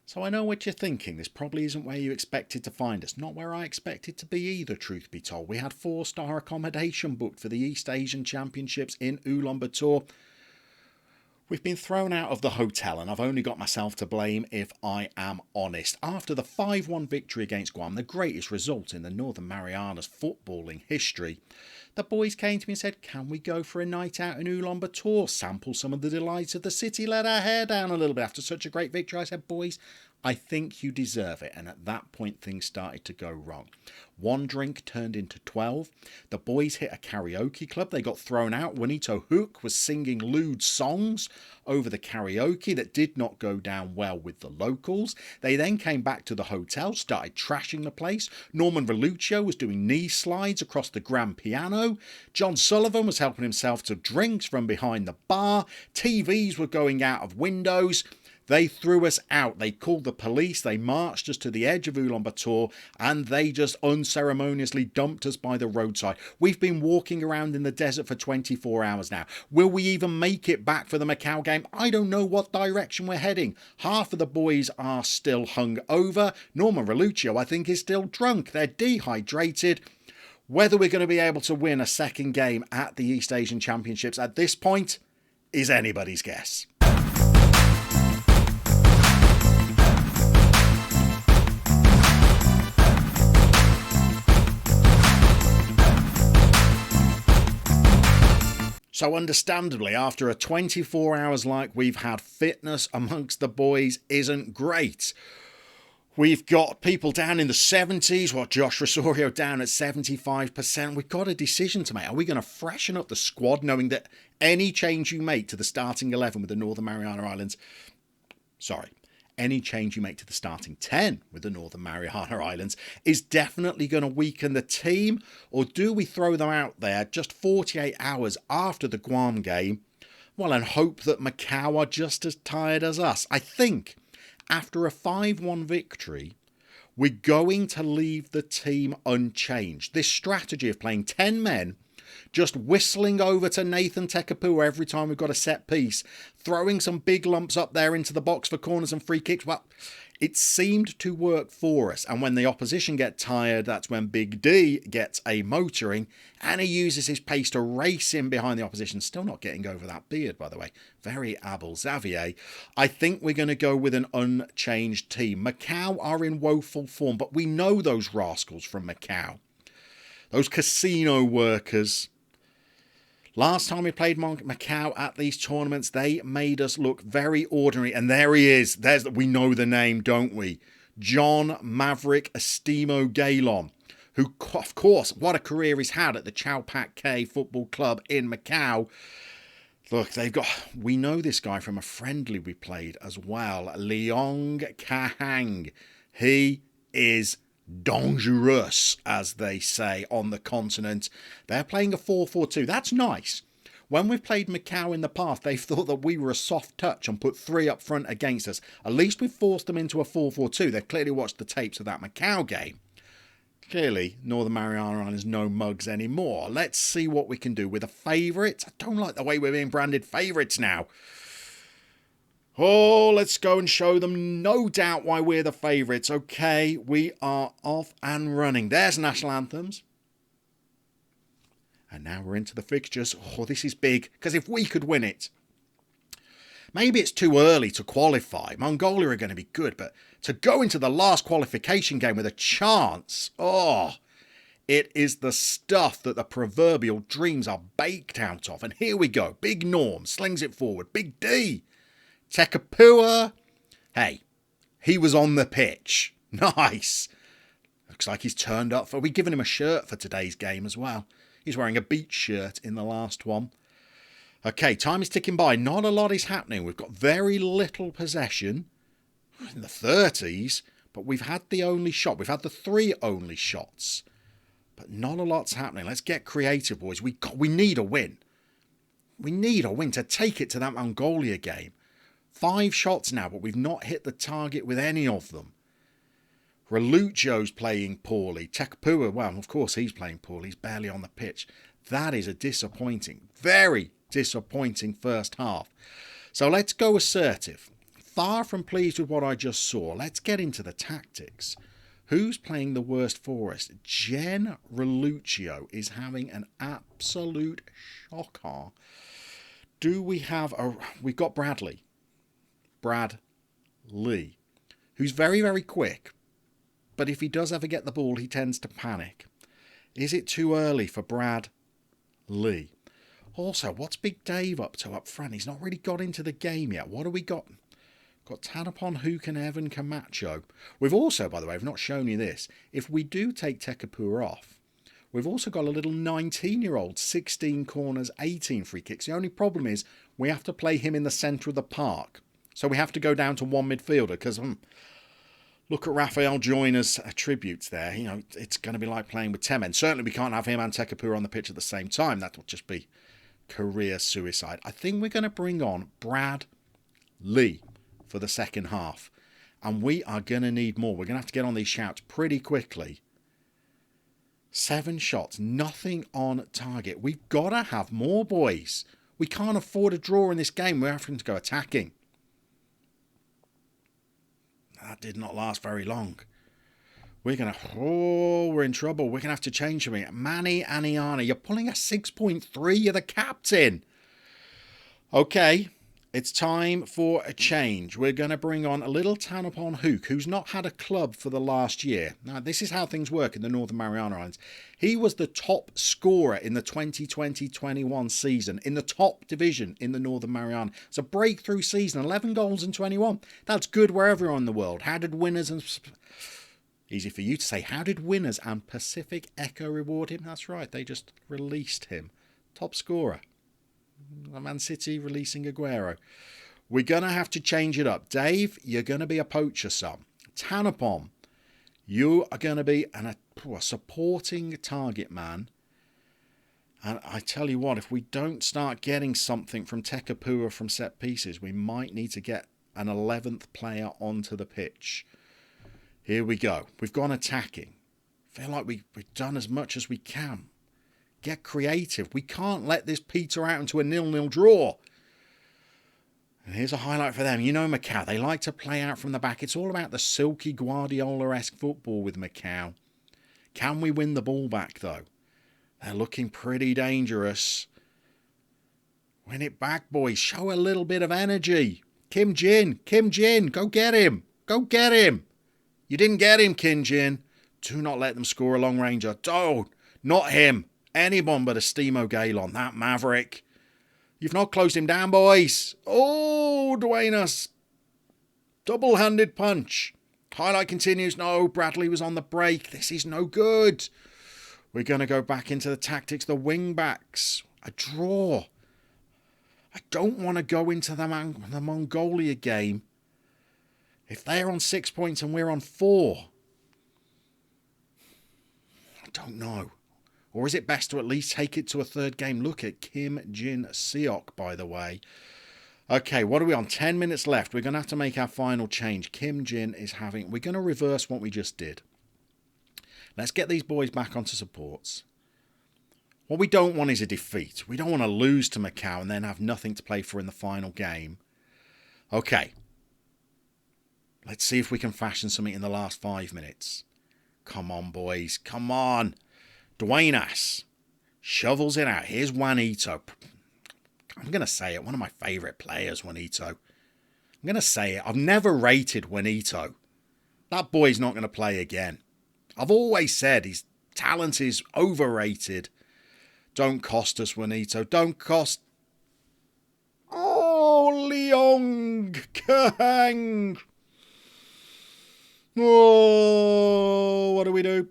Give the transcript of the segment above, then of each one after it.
So I know what you're thinking. This probably isn't where you expected to find us. Not where I expected to be either, truth be told. We had 4-star accommodation booked for the East Asian Championships in Ulaanbaatar. We've been thrown out of the hotel, and I've only got myself to blame if I am honest. After the 5-1 victory against Guam, the greatest result in the Northern Marianas footballing history, the boys came to me and said, can we go for a night out in Ulaanbaatar, sample some of the delights of the city, let our hair down a little bit after such a great victory? I said, boys, I think you deserve it. And at that point, things started to go wrong. One drink turned into 12. The boys hit a karaoke club. They got thrown out. Juanito Hook was singing lewd songs over the karaoke that did not go down well with the locals. They then came back to the hotel, started trashing the place. Norman Reluccio was doing knee slides across the grand piano. John Sullivan was helping himself to drinks from behind the bar. TVs were going out of windows. They threw us out. They called the police. They marched us to the edge of Ulaanbaatar, and they just unceremoniously dumped us by the roadside. We've been walking around in the desert for 24 hours now. Will we even make it back for the Macau game? I don't know what direction we're heading. Half of the boys are still hung over. Norman Reluccio, I think, is still drunk. They're dehydrated. Whether we're going to be able to win a second game at the East Asian Championships at this point is anybody's guess. So understandably, after a 24 hours like we've had, fitness amongst the boys isn't great. We've got people down in the 70s, Josh Rosario down at 75%. We've got a decision to make. Are we going to freshen up the squad, knowing that any change you make to the starting 11 with the Northern Mariana Islands, any change you make to the starting 10 with the Northern Mariana Islands is definitely going to weaken the team? Or do we throw them out there just 48 hours after the Guam game, and hope that Macau are just as tired as us? I think after a 5-1 victory, we're going to leave the team unchanged. This strategy of playing 10 men, just whistling over to Nathan Tekapua every time we've got a set piece, throwing some big lumps up there into the box for corners and free kicks, it seemed to work for us. And when the opposition get tired, that's when Big D gets a motoring, and he uses his pace to race in behind the opposition. Still not getting over that beard, by the way. Very Abel Xavier. I think we're going to go with an unchanged team. Macau are in woeful form, but we know those rascals from Macau. Those casino workers. Last time we played Macau at these tournaments, they made us look very ordinary. And there he is. We know the name, don't we? John Maverick Estimo Galon, who, of course, what a career he's had at the Chow Pak K Football Club in Macau. Look, we know this guy from a friendly we played as well. Leong Kahang. He is dangerous, as they say on the continent. They're playing a 4-4-2. That's nice. When we've played Macau in the past, they've thought that we were a soft touch and put 3 up front against us. At least we've forced them into a 4-4-2. They've clearly watched the tapes of that Macau game. Clearly, Northern Mariana Islands no mugs anymore. Let's see what we can do with a favourite. I don't like the way we're being branded favourites now. Oh, let's go and show them no doubt why we're the favourites. Okay, we are off and running. There's national anthems. And now we're into the fixtures. Oh, this is big, because if we could win it, maybe it's too early to qualify. Mongolia are going to be good, but to go into the last qualification game with a chance, it is the stuff that the proverbial dreams are baked out of. And here we go. Big Norm slings it forward. Big D. Tekapua, hey, he was on the pitch. Nice. Looks like he's turned up. We've given him a shirt for today's game as well. He's wearing a beach shirt in the last one. Okay, time is ticking by. Not a lot is happening. We've got very little possession in the 30s, but we've had the only shot. We've had the 3 only shots, but not a lot's happening. Let's get creative, boys. We need a win. We need a win to take it to that Mongolia game. 5 shots now, but we've not hit the target with any of them. Reluccio's playing poorly. Tekapua, well, of course he's playing poorly. He's barely on the pitch. That is a disappointing, very disappointing first half. So let's go assertive. far from pleased with what I just saw. Let's get into the tactics. Who's playing the worst for us? Jen Reluccio is having an absolute shocker. Do we have we've got Bradley, who's very, very quick. But if he does ever get the ball, he tends to panic. Is it too early for Brad Lee? Also, what's Big Dave up to up front? He's not really got into the game yet. What have we got? Got Tanapon, Hook and Evan Camacho. We've also, by the way, I've not shown you this. If we do take Tekapua off, we've also got a little 19-year-old, 16 corners, 18 free kicks. The only problem is we have to play him in the centre of the park. So we have to go down to one midfielder because look at Raphael Joyner's attributes there. You know, it's going to be like playing with 10 men. Certainly we can't have him and Tekapua on the pitch at the same time. That will just be career suicide. I think we're going to bring on Brad Lee for the second half. And we are going to need more. We're going to have to get on these shouts pretty quickly. 7 shots, nothing on target. We've got to have more, boys. We can't afford a draw in this game. We're having to go attacking. That did not last very long. We're in trouble. We're going to have to change something. Manny Aniana, you're pulling a 6.3. You're the captain. Okay. It's time for a change. We're going to bring on a little Tanapon Hook, who's not had a club for the last year. Now, this is how things work in the Northern Mariana Islands. He was the top scorer in the 2020-21 season, in the top division in the Northern Mariana. It's a breakthrough season, 11 goals in 21. That's good wherever you're in the world. How did Winners and... Easy for you to say. How did Winners and Pacific Echo reward him? That's right, they just released him. Top scorer. Man City releasing Aguero. We're going to have to change it up. Dave, you're going to be a poacher, son. Tanapon, you are going to be a supporting target man. And I tell you what, if we don't start getting something from Tekapua from set pieces, we might need to get an 11th player onto the pitch. Here we go. We've gone attacking. Feel like we've done as much as we can. Get creative. We can't let this peter out into a 0-0 draw. And here's a highlight for them. You know Macau, they like to play out from the back. It's all about the silky Guardiola-esque football with Macau. Can we win the ball back, though? They're looking pretty dangerous. Win it back, boys. Show a little bit of energy. Kim Jin, go get him. Go get him. You didn't get him, Kim Jin. Do not let them score a long ranger. Don't. Not him. Anyone but a Steamo Galon, that maverick. You've not closed him down, boys. Oh, Duenas. Double-handed punch. Highlight continues. No, Bradley was on the break. This is no good. We're going to go back into the tactics. The wing-backs. A draw. I don't want to go into the Mongolia game if they're on 6 points and we're on 4. I don't know. Or is it best to at least take it to a third game? Look at Kim Jin Seok, by the way. Okay, what are we on? 10 minutes left. We're going to have to make our final change. Kim Jin is having... We're going to reverse what we just did. Let's get these boys back onto supports. What we don't want is a defeat. We don't want to lose to Macau and then have nothing to play for in the final game. Okay. Let's see if we can fashion something in the last 5 minutes. Come on, boys. Come on. Duenas shovels it out. Here's Juanito. I'm going to say it. One of my favourite players, Juanito. I'm going to say it. I've never rated Juanito. That boy's not going to play again. I've always said his talent is overrated. Don't cost us, Juanito. Don't cost... Oh, Leong Kang. Oh, what do we do?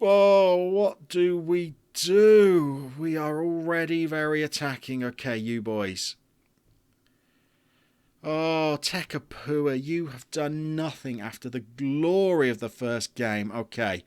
Oh, what do we do? We are already very attacking. Okay, you boys. Oh, Tekapua, you have done nothing after the glory of the first game. Okay,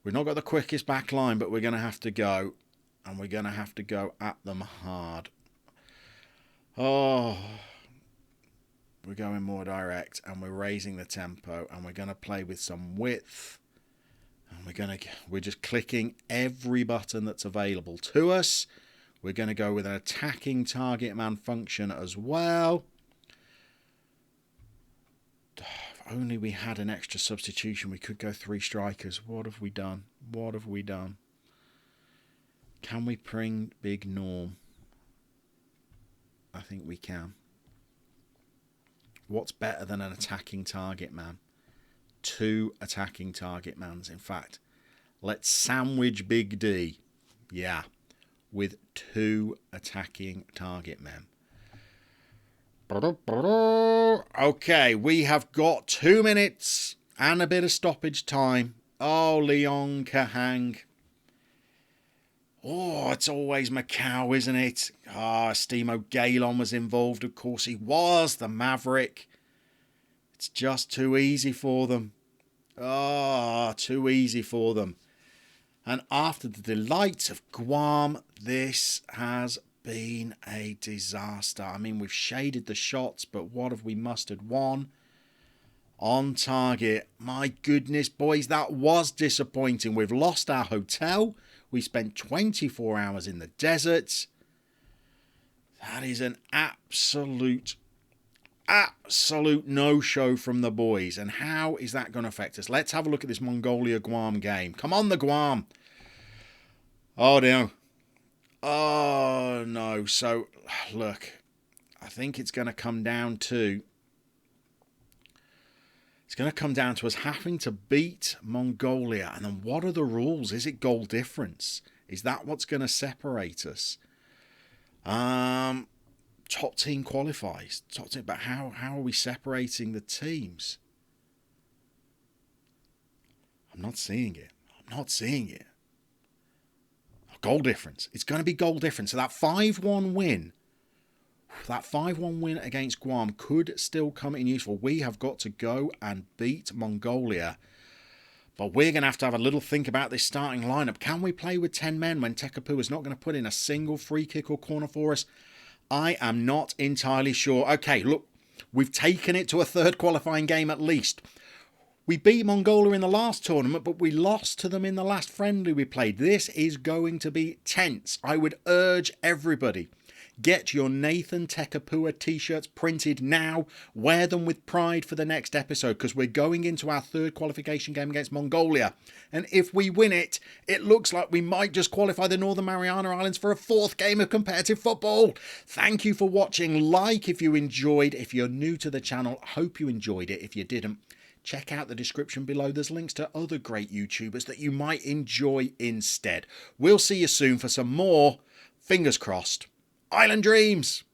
we've not got the quickest back line, but we're going to have to go. And we're going to have to go at them hard. Oh, we're going more direct and we're raising the tempo and we're going to play with some width. And we're just clicking every button that's available to us. We're going to go with an attacking target man function as well. only we had an extra substitution. We could go 3 strikers. What have we done? What have we done? Can we bring Big Norm? I think we can. What's better than an attacking target man? 2 attacking target mans. In fact, let's sandwich Big D. Yeah, with 2 attacking target men. Okay, we have got 2 minutes and a bit of stoppage time. Oh, Leon Kahang. Oh, it's always Macau, isn't it? Stemo Galon was involved. Of course he was. The Maverick. It's just too easy for them. Too easy for them. And after the delights of Guam, this has been a disaster. I mean, we've shaded the shots, but what have we mustered? 1 on target. My goodness, boys, that was disappointing. We've lost our hotel. We spent 24 hours in the desert. That is an absolute no-show from the boys. And how is that going to affect us? Let's have a look at this Mongolia-Guam game. Come on, the Guam. Oh, no. Oh, no. So, look, I think it's going to come down to... It's going to come down to us having to beat Mongolia. And then what are the rules? Is it goal difference? Is that what's going to separate us? Top team qualifies. Top team, but how are we separating the teams? I'm not seeing it. I'm not seeing it. Goal difference. It's going to be goal difference. So that 5-1 win... That 5-1 win against Guam could still come in useful. We have got to go and beat Mongolia. But we're going to have a little think about this starting lineup. Can we play with 10 men when Tekapu is not going to put in a single free kick or corner for us? I am not entirely sure. Okay, look, we've taken it to a 3rd qualifying game at least. We beat Mongolia in the last tournament, but we lost to them in the last friendly we played. This is going to be tense. I would urge everybody... Get your Nathan Tekapua t-shirts printed now. Wear them with pride for the next episode because we're going into our 3rd qualification game against Mongolia. And if we win it, it looks like we might just qualify the Northern Mariana Islands for a 4th game of competitive football. Thank you for watching. Like if you enjoyed. If you're new to the channel, hope you enjoyed it. If you didn't, check out the description below. There's links to other great YouTubers that you might enjoy instead. We'll see you soon for some more, fingers crossed, Island Dreams.